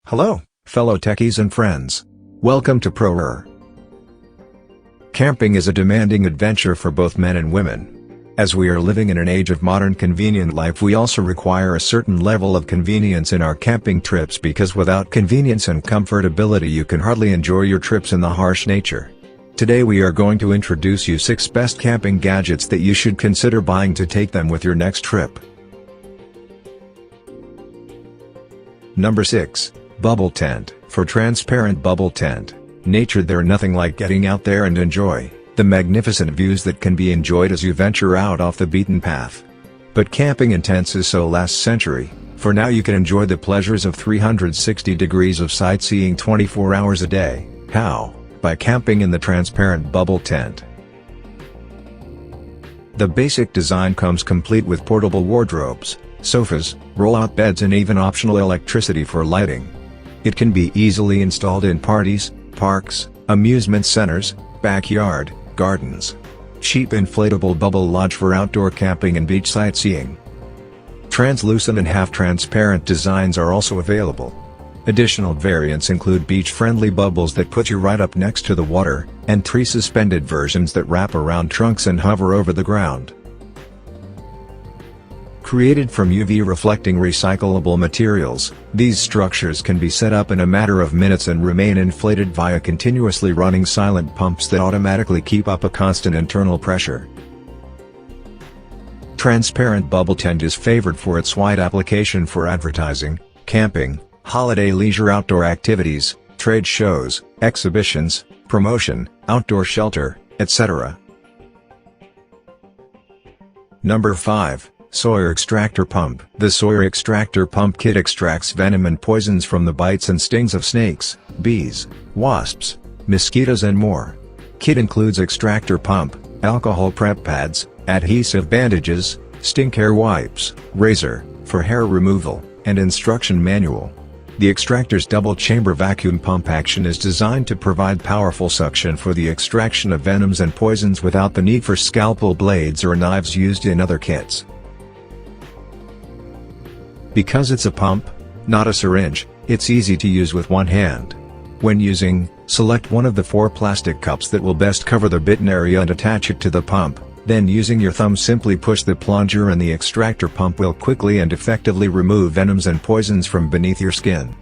Hello, fellow techies and friends. Welcome to Purifier. Camping is a demanding adventure for both men and women. As we are living in an age of modern convenient life, we also require a certain level of convenience in our camping trips, because without convenience and comfortability you can hardly enjoy your trips in the harsh nature. Today we are going to introduce you 6 best camping gadgets that you should consider buying to take them with your next trip. Number 6. Bubble Tent. For transparent bubble tent, nature, there's nothing like getting out there and enjoy the magnificent views that can be enjoyed as you venture out off the beaten path. But camping in tents is so last century. For now you can enjoy the pleasures of 360 degrees of sightseeing 24 hours a day. How? By camping in the transparent bubble tent. The basic design comes complete with portable wardrobes, sofas, roll-out beds and even optional electricity for lighting. It can be easily installed in parties, parks, amusement centers, backyard, gardens. Cheap inflatable bubble lodge for outdoor camping and beach sightseeing. Translucent and half-transparent designs are also available. Additional variants include beach-friendly bubbles that put you right up next to the water, and tree-suspended versions that wrap around trunks and hover over the ground. Created from UV-reflecting recyclable materials, these structures can be set up in a matter of minutes and remain inflated via continuously running silent pumps that automatically keep up a constant internal pressure. Transparent bubble tent is favored for its wide application for advertising, camping, holiday leisure outdoor activities, trade shows, exhibitions, promotion, outdoor shelter, etc. Number 5. Sawyer Extractor Pump. The Sawyer Extractor Pump Kit extracts venom and poisons from the bites and stings of snakes, bees, wasps, mosquitoes and more. Kit includes extractor pump, alcohol prep pads, adhesive bandages, stink hair wipes, razor, for hair removal, and instruction manual. The extractor's double-chamber vacuum pump action is designed to provide powerful suction for the extraction of venoms and poisons without the need for scalpel blades or knives used in other kits. Because it's a pump, not a syringe, it's easy to use with one hand. When using, select one of the 4 plastic cups that will best cover the bitten area and attach it to the pump, then using your thumb simply push the plunger and the extractor pump will quickly and effectively remove venoms and poisons from beneath your skin.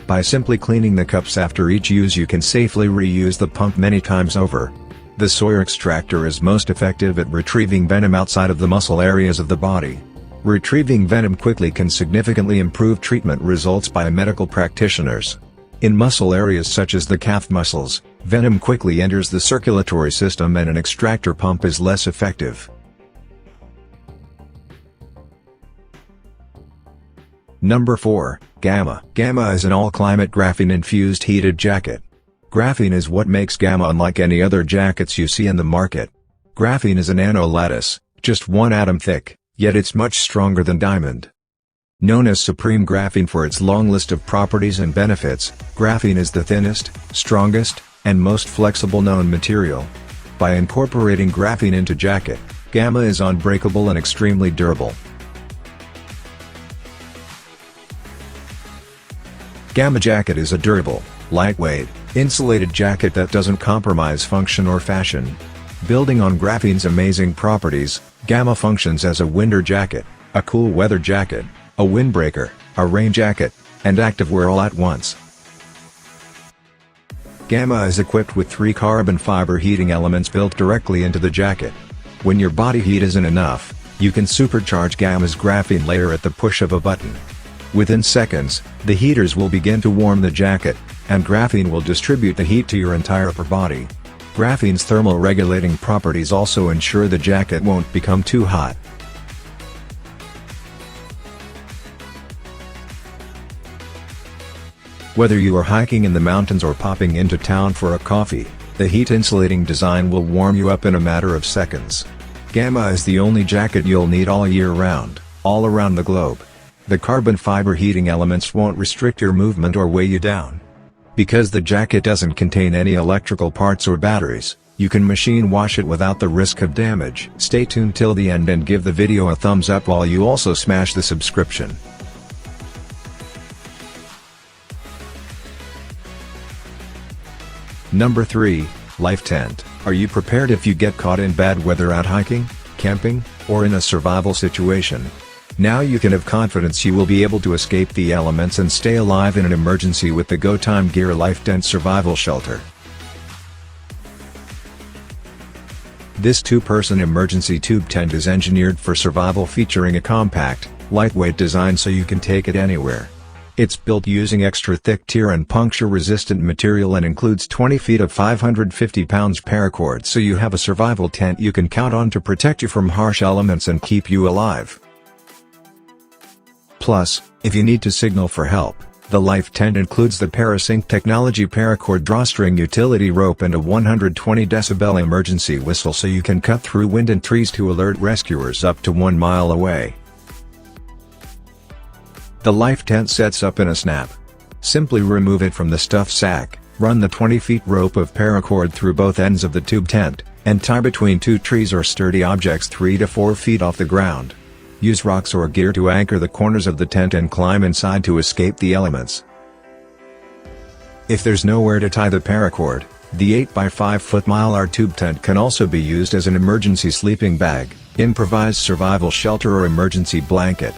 By simply cleaning the cups after each use you can safely reuse the pump many times over. The Sawyer Extractor is most effective at retrieving venom outside of the muscle areas of the body. Retrieving venom quickly can significantly improve treatment results by medical practitioners. In muscle areas such as the calf muscles, venom quickly enters the circulatory system and an extractor pump is less effective. Number 4. Gamma. Gamma is an all-climate graphene-infused heated jacket. Graphene is what makes Gamma unlike any other jackets you see in the market. Graphene is a nano-lattice, just 1 atom thick. Yet it's much stronger than diamond. Known as Supreme Graphene for its long list of properties and benefits, graphene is the thinnest, strongest, and most flexible known material. By incorporating graphene into jacket, Gamma is unbreakable and extremely durable. Gamma jacket is a durable, lightweight, insulated jacket that doesn't compromise function or fashion. Building on graphene's amazing properties, Gamma functions as a winter jacket, a cool weather jacket, a windbreaker, a rain jacket, and activewear all at once. Gamma is equipped with 3 carbon fiber heating elements built directly into the jacket. When your body heat isn't enough, you can supercharge Gamma's graphene layer at the push of a button. Within seconds, the heaters will begin to warm the jacket, and graphene will distribute the heat to your entire upper body. Graphene's thermal regulating properties also ensure the jacket won't become too hot. Whether you are hiking in the mountains or popping into town for a coffee, the heat-insulating design will warm you up in a matter of seconds. Gamma is the only jacket you'll need all year round, all around the globe. The carbon fiber heating elements won't restrict your movement or weigh you down. Because the jacket doesn't contain any electrical parts or batteries, you can machine wash it without the risk of damage. Stay tuned till the end and give the video a thumbs up while you also smash the subscription. Number 3, Life Tent. Are you prepared if you get caught in bad weather out hiking, camping, or in a survival situation? Now you can have confidence you will be able to escape the elements and stay alive in an emergency with the Go Time Gear Life Tent Survival Shelter. This 2-person emergency tube tent is engineered for survival, featuring a compact, lightweight design so you can take it anywhere. It's built using extra thick tear and puncture-resistant material and includes 20 feet of 550 pounds paracord, so you have a survival tent you can count on to protect you from harsh elements and keep you alive. Plus, if you need to signal for help, the Life Tent includes the Parasync technology paracord drawstring utility rope and a 120 decibel emergency whistle so you can cut through wind and trees to alert rescuers up to 1 mile away. The Life Tent sets up in a snap. Simply remove it from the stuff sack, run the 20 feet rope of paracord through both ends of the tube tent, and tie between 2 trees or sturdy objects 3 to 4 feet off the ground. Use rocks or gear to anchor the corners of the tent and climb inside to escape the elements. If there's nowhere to tie the paracord, the 8x5 foot Mylar tube tent can also be used as an emergency sleeping bag, improvised survival shelter, or emergency blanket.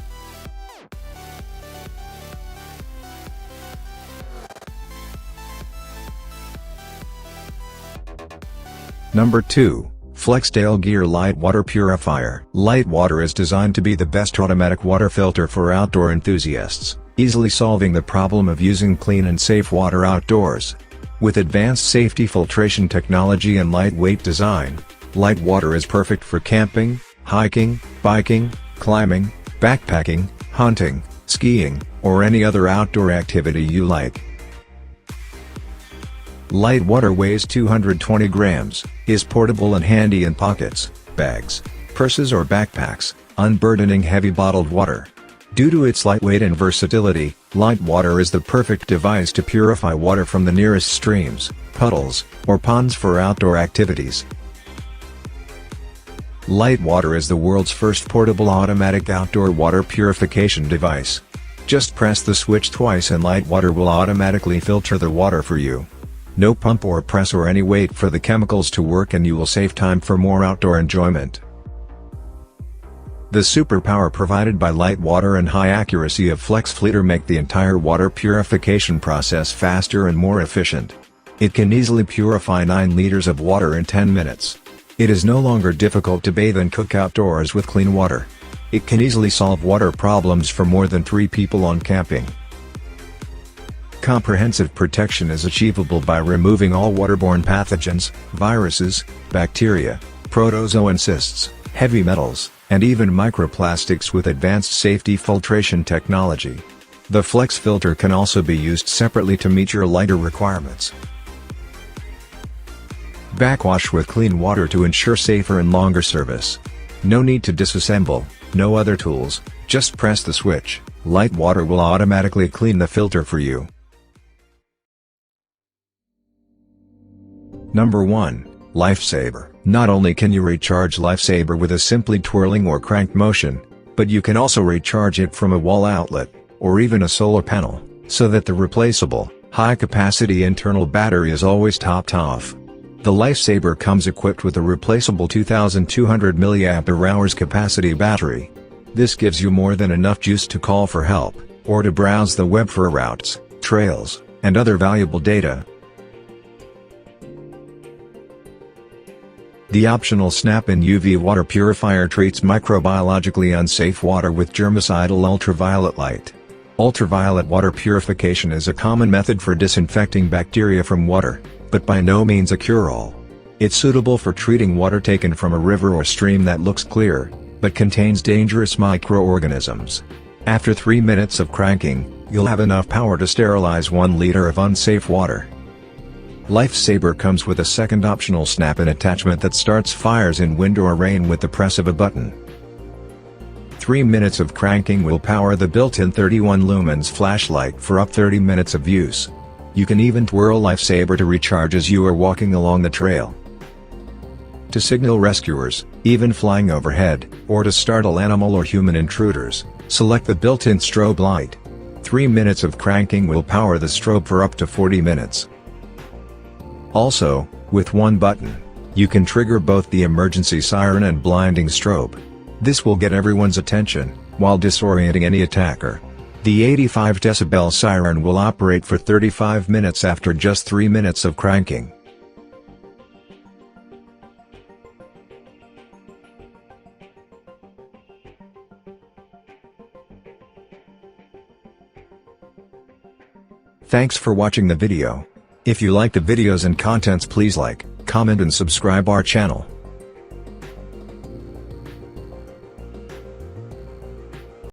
Number 2, FlexTail Gear Light Water Purifier. Light Water is designed to be the best automatic water filter for outdoor enthusiasts, easily solving the problem of using clean and safe water outdoors. With advanced safety filtration technology and lightweight design, Light Water is perfect for camping, hiking, biking, climbing, backpacking, hunting, skiing, or any other outdoor activity you like. Light Water weighs 220 grams, is portable and handy in pockets, bags, purses or backpacks, unburdening heavy bottled water. Due to its lightweight and versatility, Light Water is the perfect device to purify water from the nearest streams, puddles, or ponds for outdoor activities. Light Water is the world's first portable automatic outdoor water purification device. Just press the switch twice and Light Water will automatically filter the water for you. No pump or press or any wait for the chemicals to work, and you will save time for more outdoor enjoyment. The superpower provided by Light Water and high accuracy of Flex Filter make the entire water purification process faster and more efficient. It can easily purify 9 liters of water in 10 minutes. It is no longer difficult to bathe and cook outdoors with clean water. It can easily solve water problems for more than 3 people on camping. Comprehensive protection is achievable by removing all waterborne pathogens, viruses, bacteria, protozoan cysts, heavy metals, and even microplastics with advanced safety filtration technology. The Flex Filter can also be used separately to meet your lighter requirements. Backwash with clean water to ensure safer and longer service. No need to disassemble, no other tools, just press the switch. Light Water will automatically clean the filter for you. Number 1, Life Saber. Not only can you recharge Life Saber with a simply twirling or crank motion, but you can also recharge it from a wall outlet, or even a solar panel, so that the replaceable, high-capacity internal battery is always topped off. The Life Saber comes equipped with a replaceable 2200 mAh capacity battery. This gives you more than enough juice to call for help, or to browse the web for routes, trails, and other valuable data. The optional Snap-in UV water purifier treats microbiologically unsafe water with germicidal ultraviolet light. Ultraviolet water purification is a common method for disinfecting bacteria from water, but by no means a cure-all. It's suitable for treating water taken from a river or stream that looks clear, but contains dangerous microorganisms. After 3 minutes of cranking, you'll have enough power to sterilize 1 liter of unsafe water. Life Saber comes with a second optional snap-in attachment that starts fires in wind or rain with the press of a button. 3 minutes of cranking will power the built-in 31 lumens flashlight for up 30 minutes of use. You can even twirl Life Saber to recharge as you are walking along the trail. To signal rescuers, even flying overhead, or to startle animal or human intruders, select the built-in strobe light. 3 minutes of cranking will power the strobe for up to 40 minutes. Also, with one button, you can trigger both the emergency siren and blinding strobe. This will get everyone's attention, while disorienting any attacker. The 85 decibel siren will operate for 35 minutes after just 3 minutes of cranking. Thanks for watching the video. If you like the videos and contents, please like, comment and subscribe our channel.